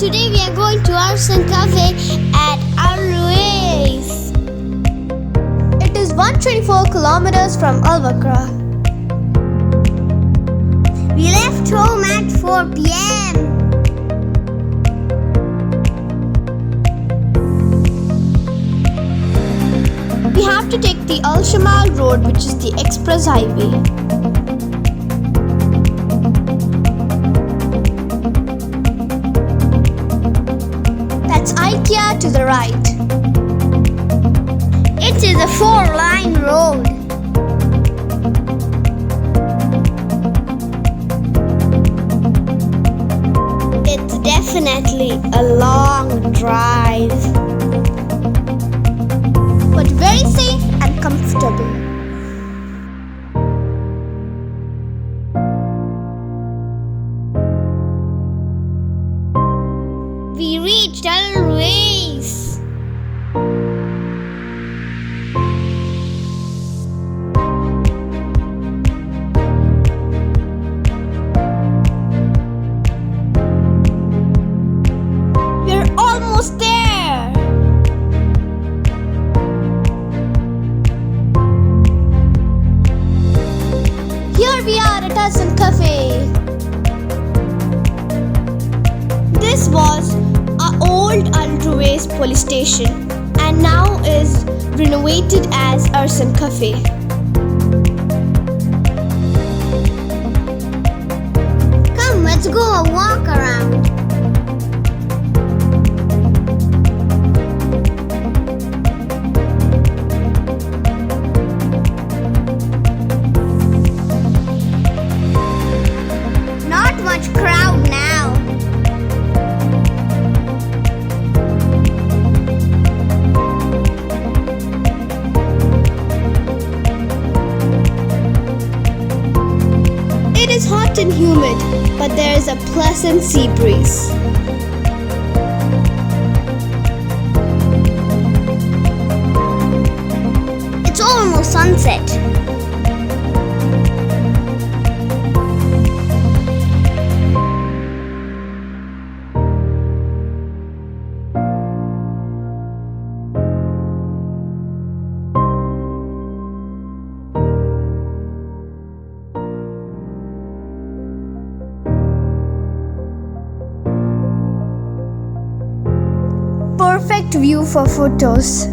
Today we are going to arsancafe at Ruwais. It is 124 kilometers from Al-Wakra. We left home at 4 p.m. We have to take the Al-Shamal road, which is the express highway. That's IKEA to the right. It is a 4-line road. It's definitely a long drive, But very safe and comfortable. We reached alruwais. We're almost there. Here we are at Arsancafe. This was our old Ruwais police station and now is renovated as Arsancafe. Come, let's go a walk around. Not much crowd now. It is hot and humid, but there is a pleasant sea breeze. It's almost sunset. Perfect view for photos.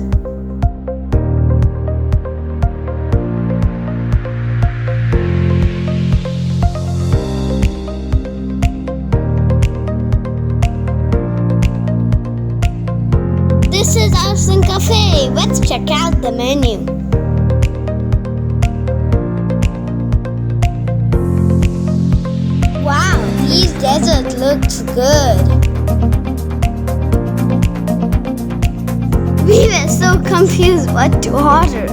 This is arsancafe. Let's check out the menu. Wow, these desserts looks good. We were so confused what to order.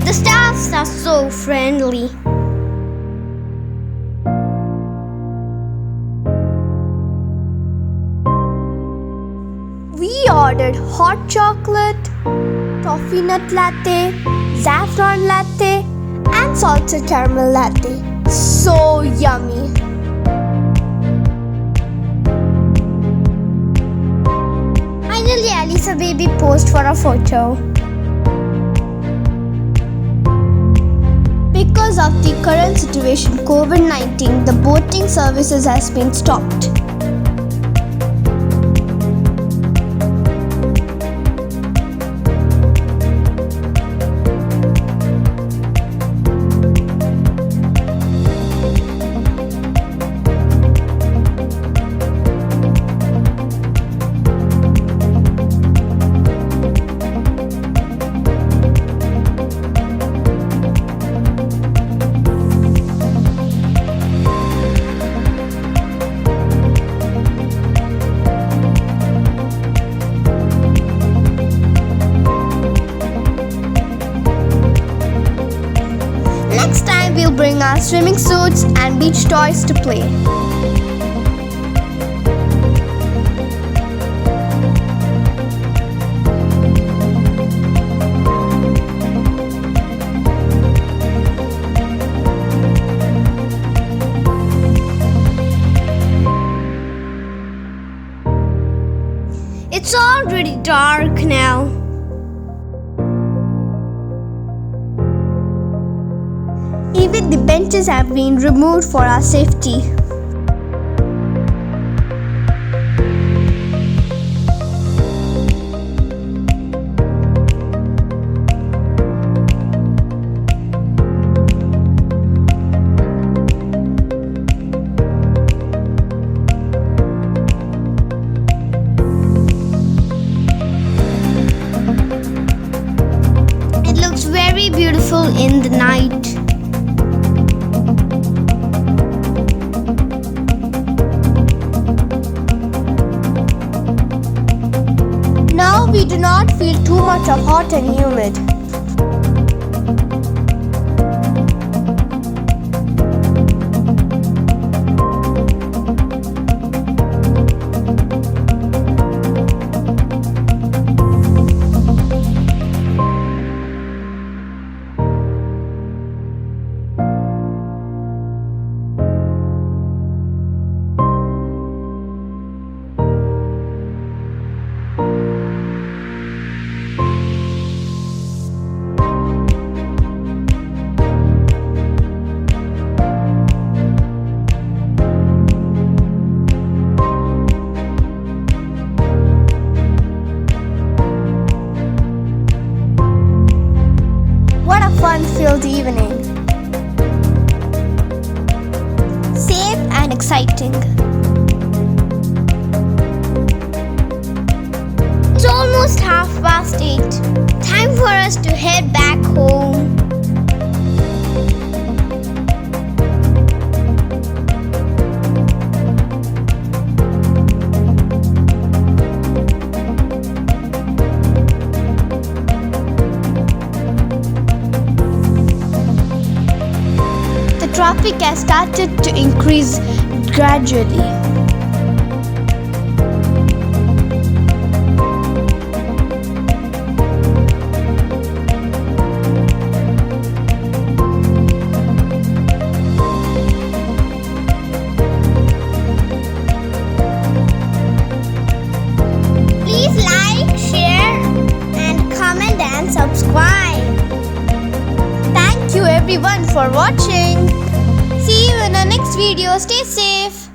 The staffs are so friendly. We ordered hot chocolate, toffee nut latte, saffron latte, and salted caramel latte. So yummy. Finally, Alisa baby posed for a photo. Because of the current situation, COVID-19, the boating services has been stopped. bring our swimming suits and beach toys to play. It's already dark now. Even the benches have been removed for our safety. It looks very beautiful in the night. Now we do not feel too much of hot and humid. What a fun-filled evening. Safe and exciting. It's almost 8:30. Time for us to head back home. The traffic has started to increase gradually. Please like, share, and comment and subscribe. Thank you everyone for watching. See you in the next video. Stay safe.